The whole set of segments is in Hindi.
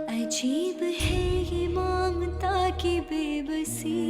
अजीब है ये ममता की बेबसी,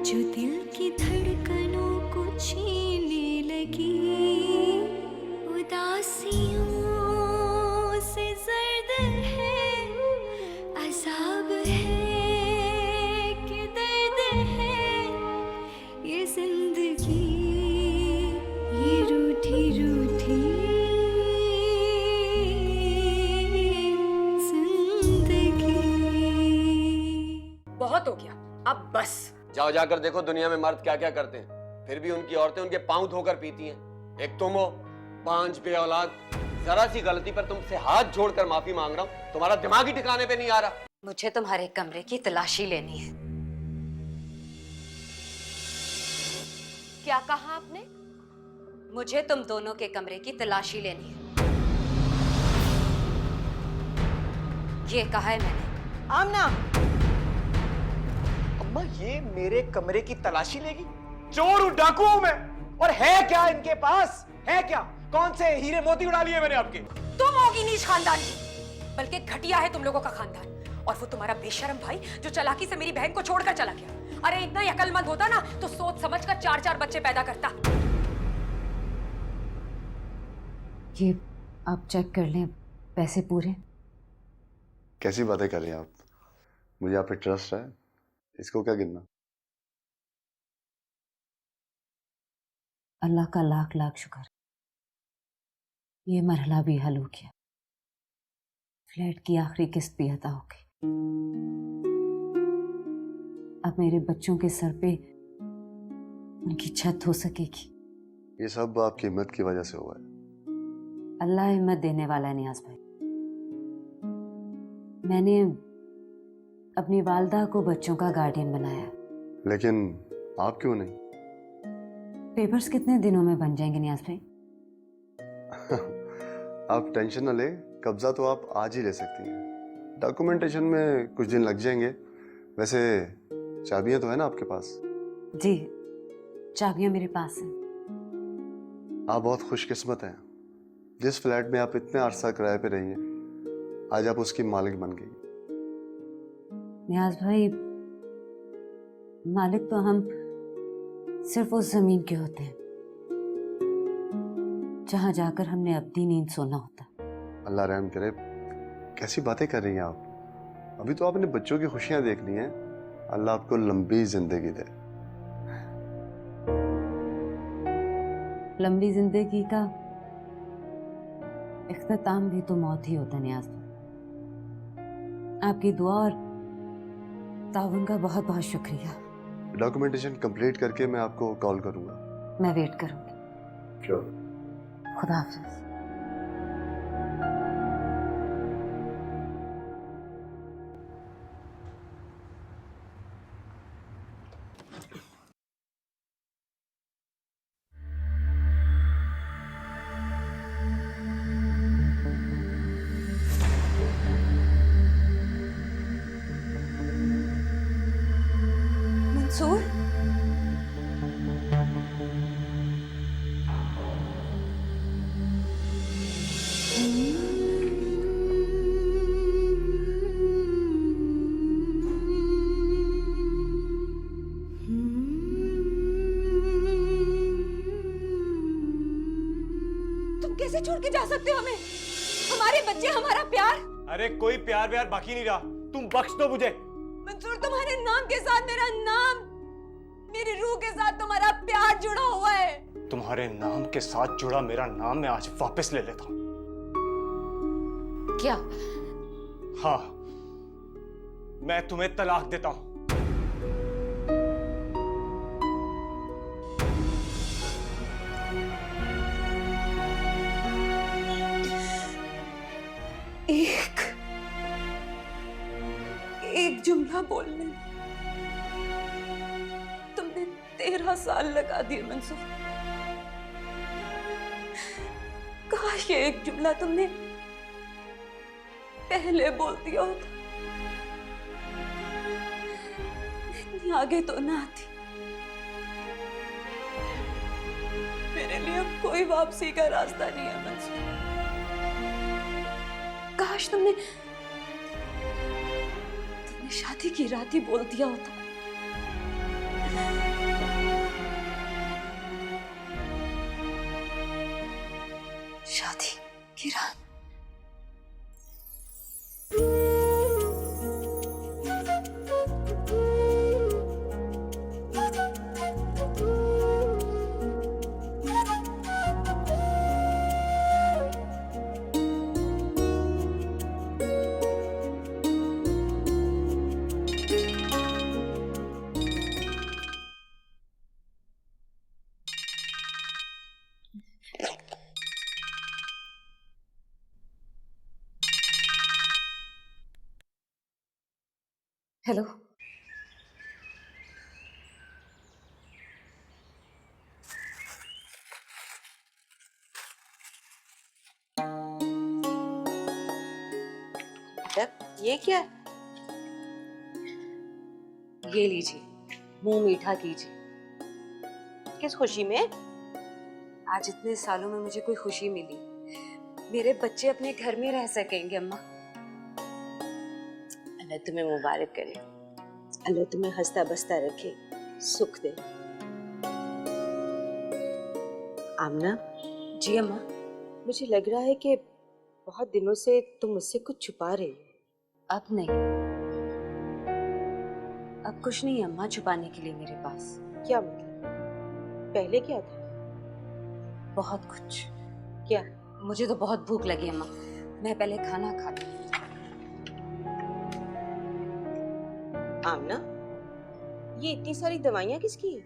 जो दिल की धड़कनों को छीनने लगी। उदासियों से जर्द है, अज़ाब है कि दर्द है, ये जिंदगी, ये रूठी रूठी जिंदगी। बहुत हो गया, अब बस। जाओ जाकर देखो दुनिया में मर्द क्या क्या करते हैं, फिर भी उनकी औरतें उनके पांव धोकर पीती हैं। एक तुम हो, 5 बे औलाद। जरा सी गलती पर तुमसे हाथ जोड़कर माफी मांग रहा हूँ, तुम्हारा दिमाग ही ठिकाने पे नहीं आ रहा। मुझे तुम्हारे कमरे की तलाशी लेनी है। क्या कहा आपने? मुझे तुम दोनों के कमरे की तलाशी लेनी है, ये कहा है मैंने। आमना, अम्मा ये मेरे कमरे की तलाशी लेगी? चोर हूं, डाकू हूं मैं। और है क्या इनके पास? है क्या? कौन से हीरे मोती उड़ा लिए मैंने आपके? तुम होगी नीच खानदान की, बल्कि घटिया है तुम लोगों का खानदान। और वो तुम्हारा बेशरम भाई जो चालाकी से मेरी बहन को छोड़कर चला गया। अरे इतना ही अकलमंद होता ना तो सोच समझ कर 4-4 बच्चे पैदा करता। ये आप चेक कर लें, पैसे पूरे। कैसी बातें कर रही हैं आप? मुझे आप पे ट्रस्ट है, इसको क्या गिनना। अल्लाह का लाख लाख शुक्र, ये मरहला भी हल हो गया। फ्लैट की आखिरी किस्त भी अदा हो गई। अब मेरे बच्चों के सर पे उनकी छत हो सकेगी। ये सब आपकी हिम्मत की वजह से हुआ है। अल्लाह हिम्मत देने वाला है नियाज भाई। मैंने अपनी वालदा को बच्चों का गार्डियन बनाया, लेकिन आप क्यों नहीं? पेपर्स कितने दिनों में बन जाएंगे नियाज भाई? आप टेंशन न ले, कब्जा तो आप आज ही ले सकती हैं। डॉक्यूमेंटेशन में कुछ दिन लग जाएंगे। वैसे चाबियां तो है ना आपके पास? जी, चाबियां मेरे पास हैं। आप बहुत खुशकिस्मत हैं। जिस फ्लैट में आप इतने अरसा किराए पे रही हैं, आज आप उसकी मालिक बन गई। नियाज भाई, मालिक तो हम सिर्फ उस जमीन के होते हैं जहां जाकर हमने अपनी नींद सोना होता। अल्लाह रहम करे। कैसी बातें कर रही हैं आप? अभी तो आपने बच्चों की खुशियां देखनी है। अल्लाह आपको लंबी जिंदगी दे। लंबी जिंदगी का इख्तिताम भी तो मौत ही होता है नियाज भाई। आपकी दुआ और ताउन का बहुत बहुत शुक्रिया। डॉक्यूमेंटेशन कंप्लीट करके मैं आपको कॉल करूंगा। मैं वेट करूंगी। श्योर। खुदा हाफिज। मंसूर, तुम कैसे छोड़ के जा सकते हो हमें? हमारे बच्चे, हमारा प्यार। अरे कोई प्यार व्यार बाकी नहीं रहा, तुम बख्श दो मुझे। मंसूर, तुम्हारे नाम के साथ मेरा नाम, मेरी रूह के साथ तुम्हारा प्यार जुड़ा हुआ है। तुम्हारे नाम के साथ जुड़ा मेरा नाम मैं आज वापस ले लेता हूं। क्या? हाँ, मैं तुम्हें तलाक देता हूं। एक जुमला बोलने तुमने 13 साल लगा दिए मंसूर। काश ये एक जुमला तुमने पहले बोल दिया होता, इतनी आगे तो ना आती। मेरे मेरे लिए अब कोई वापसी का रास्ता नहीं है मंसूर। काश तुमने शादी की रात ही बोल दिया होता। शादी की रात। हेलो, ये क्या? ये लीजिए, मुंह मीठा कीजिए। किस खुशी में? आज इतने सालों में मुझे कोई खुशी मिली। मेरे बच्चे अपने घर में रह सकेंगे अम्मा। अल्लाह तुम्हें मुबारक करे, अल्लाह तुम्हें हंसता बसता रखे, सुख दे। आमना, जी अम्मा। मुझे लग रहा है कि बहुत दिनों से तुम मुझसे कुछ छुपा रही हो। अब नहीं, अब कुछ नहीं अम्मा छुपाने के लिए मेरे पास। क्या मतलब? पहले क्या था? बहुत कुछ। क्या? मुझे तो बहुत भूख लगी अम्मा, मैं पहले खाना खा लूं। आमना, ये इतनी सारी दवाइयाँ किसकी हैं?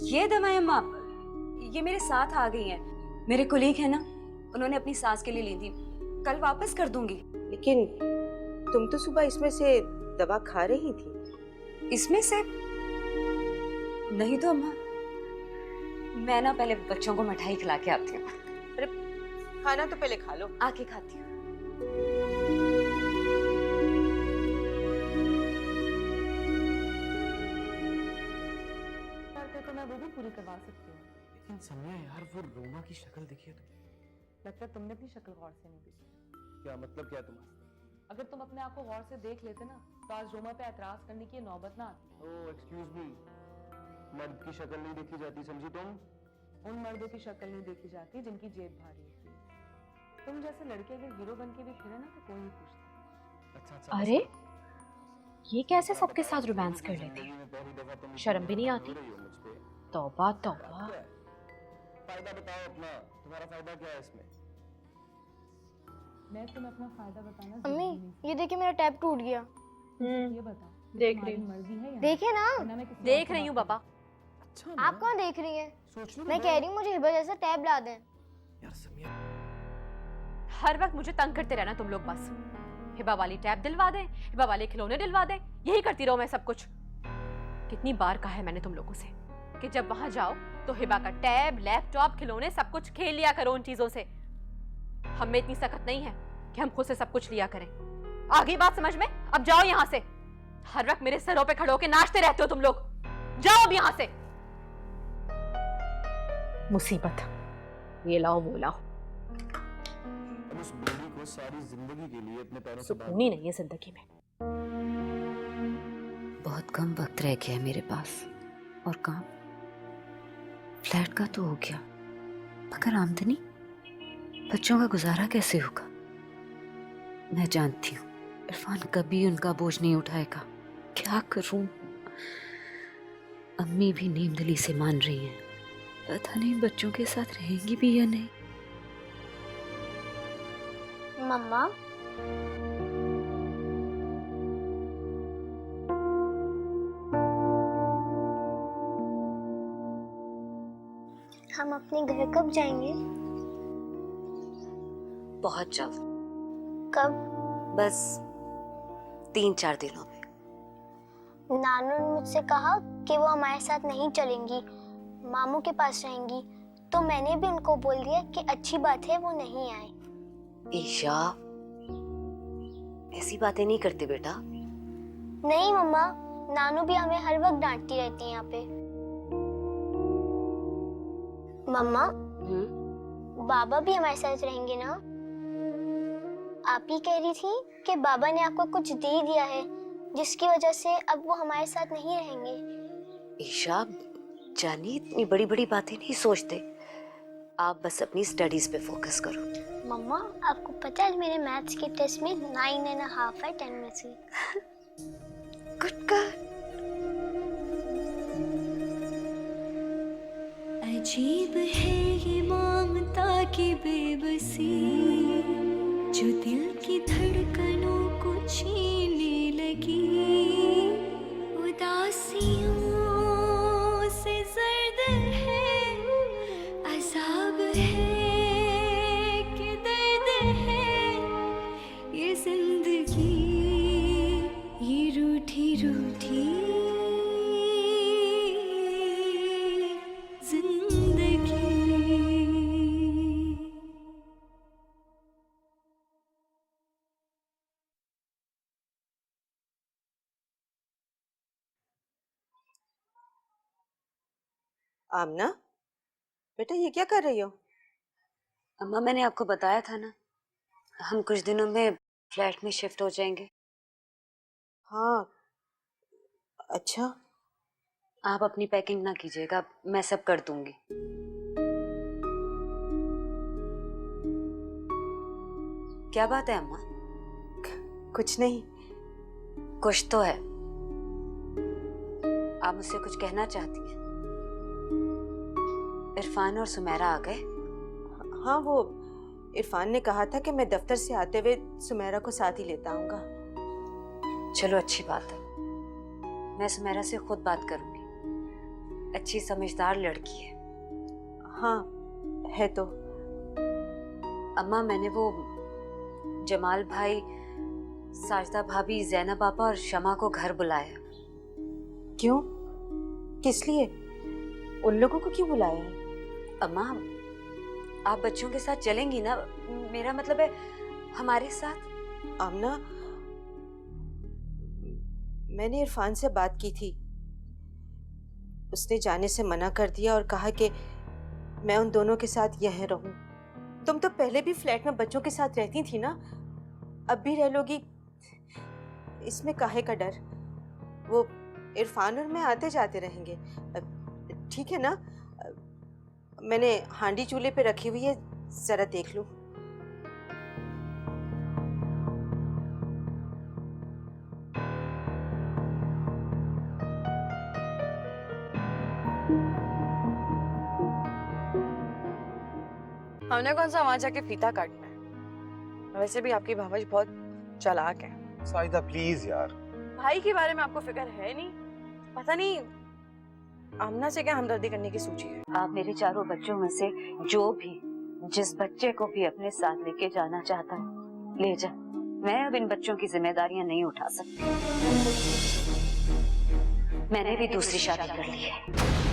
ये दवाएं अम्मा, ये मेरे साथ आ गई हैं। मेरे कोलीग है ना, उन्होंने अपनी सास के लिए ली थी, कल वापस कर दूंगी। लेकिन तुम तो सुबह इसमें से दवा खा रही थी। इसमें से नहीं तो अम्मा, मैं ना पहले बच्चों को मिठाई खिला के आती हूँ। अरे खाना तो पहले खा लो। आके खाती हूँ। तो मैं वो भी पूरी करवा सकती हूँ। लेकिन समझा यार, वो रोमा की शक्ल देखिए तो। लगता है तुमने अपनी शक्ल गौर से नहीं देखी। क्या मतलब, क्या तुम्हारा? अगर तुम अपने आप को गौर से देख लेते ना, तो आज रोमा पे एतराज करने की नौबत ना आती। ओह एक्सक्यूज मी, मर्द की शक्ल नहीं देखी जाती, समझी तुम? उन मर्दों की शक्ल नहीं देखी जाती जिनकी जेब भारी होती है। तुम जैसे लड़के अगर हीरो बन के भी फिरे ना, तो कोई नहीं पूछता। अच्छा अच्छा। अरे ये कैसे सबके साथ रोमांस कर लेते हैं? शर्म भी नहीं आती? तौबा तौबा। फायदा बताओ अपना, तुम्हारा फायदा क्या है इसमें? मैं तुम्हें अपना फायदा बताना मम्मी, ये देखिए मेरा टैब टूट गया। ये बताओ, देख रही तुम्हारी हूँ। मर्जी है या देखे ना, वरना मैं किसी देख और से रही हूँ बात पापा। अच्छा आप कौन देख रही हैं? सोच लो। मैं कह रही हूँ मुझे हिबा जैसा टैब ला दें। यार समिया, हर वक्त मुझे तंग करते रहना तुम लोग बस। हिबा वाली टैब दिलवा दें, हिबा वाले खिलौने दिलवा दें, यही करती रहो मैं सब कुछ। कितनी बार कहा है मैंने तुम लोगों से कि जब वहां जाओ तो हिबा का टैब, लैपटॉप, खिलौने सब कुछ खेल लिया करो उन चीजों से। हम में इतनी सख्त नहीं है कि हम खुद से सब कुछ लिया करें। आ गई बात समझ में? अब जाओ यहाँ से। हर वक्त मेरे सरों पे खड़े होके नाचते रहते हो तुम लोग। जाओ अब यहाँ से। मुसीबत, ये लाओ वो लाओ। अब उस बूढ़ी को सारी जिंदगी के लिए अपने पैरों से सुकून ही नहीं है जिंदगी में। बहुत कम वक्त रह गया है मेरे पास, और काम फ्लैट का तो हो गया, मगर आमदनी, बच्चों का गुजारा कैसे होगा? मैं जानती हूँ इरफान कभी उनका बोझ नहीं उठाएगा। क्या करूं? अम्मी भी नीमदली से मान रही हैं, पता नहीं बच्चों के साथ रहेंगी भी या नहीं। मम्मा, हम अपने घर कब जाएंगे? बहुत जल्द, कब? बस 3-4 दिनों में। नानू ने मुझसे कहा कि वो हमारे साथ नहीं चलेंगी, मामू के पास रहेंगी, तो मैंने भी उनको बोल दिया कि अच्छी बात है वो नहीं आए। ईशा, ऐसी बातें नहीं करते बेटा। नहीं मम्मा, नानू भी हमें हर वक्त डांटती रहती है यहाँ पे। मम्मा बाबा भी हमारे साथ रहेंगे ना? आप ही कह रही थी कि बाबा ने आपको कुछ दे दिया है जिसकी वजह से अब वो हमारे साथ नहीं रहेंगे। ईशा जानी इतनी बड़ी बड़ी बातें नहीं सोचते, आप बस अपनी स्टडीज पे फोकस करो। मम्मा आपको पता है मेरे मैथ्स के टेस्ट में 9.5 है 10 में से। Good girl. अजीब है ये ममता की बेबसी जो दिल की धड़कनों को छीनने लगी। उदासियों से जर्द है, अज़ाब है कि दर्द है। ये जिंदगी ये रूठी रूठी जिंदगी। आमना बेटा ये क्या कर रही हो? अम्मा मैंने आपको बताया था ना, हम कुछ दिनों में फ्लैट में शिफ्ट हो जाएंगे। हाँ अच्छा। आप अपनी पैकिंग ना कीजिएगा, मैं सब कर दूंगी। क्या बात है अम्मा? कुछ नहीं। कुछ तो है। आप मुझसे कुछ कहना चाहती हैं? इरफान और सुमेरा आ गए? हाँ वो इरफान ने कहा था कि मैं दफ्तर से आते हुए सुमेरा को साथ ही लेता आऊंगा। चलो अच्छी बात है, मैं सुमेरा से खुद बात करूंगी। अच्छी समझदार लड़की है। हाँ है तो। अम्मा मैंने वो जमाल भाई, साजदा भाभी, ज़ैनब आपा और शमा को घर बुलाया। क्यों? किस लिए? उन लोगों को क्यों बुलाया है? अम्मा आप बच्चों के साथ चलेंगी ना? मेरा मतलब है हमारे साथ। आमना मैंने इरफान से बात की थी, उसने जाने से मना कर दिया और कहा कि मैं उन दोनों के साथ यहीं रहूं। तुम तो पहले भी फ्लैट में बच्चों के साथ रहती थी ना, अब भी रह लोगी, इसमें काहे का डर? वो इरफान और मैं आते जाते रहेंगे, ठीक है ना? मैंने हांडी चूल्हे पे रखी हुई है, जरा देख लो। हमने कौन सा वहां जाके फीता काटना है? वैसे भी आपकी भावज बहुत चालाक है। साहिदा प्लीज यार। भाई के बारे में आपको फिक्र है नहीं? पता नहीं आमना से क्या हमदर्दी करने की सोची है। आप मेरे चारों बच्चों में से जो भी जिस बच्चे को भी अपने साथ लेके जाना चाहता है ले जा। मैं अब इन बच्चों की जिम्मेदारियां नहीं उठा सकती। मैंने भी दूसरी शादी कर ली है।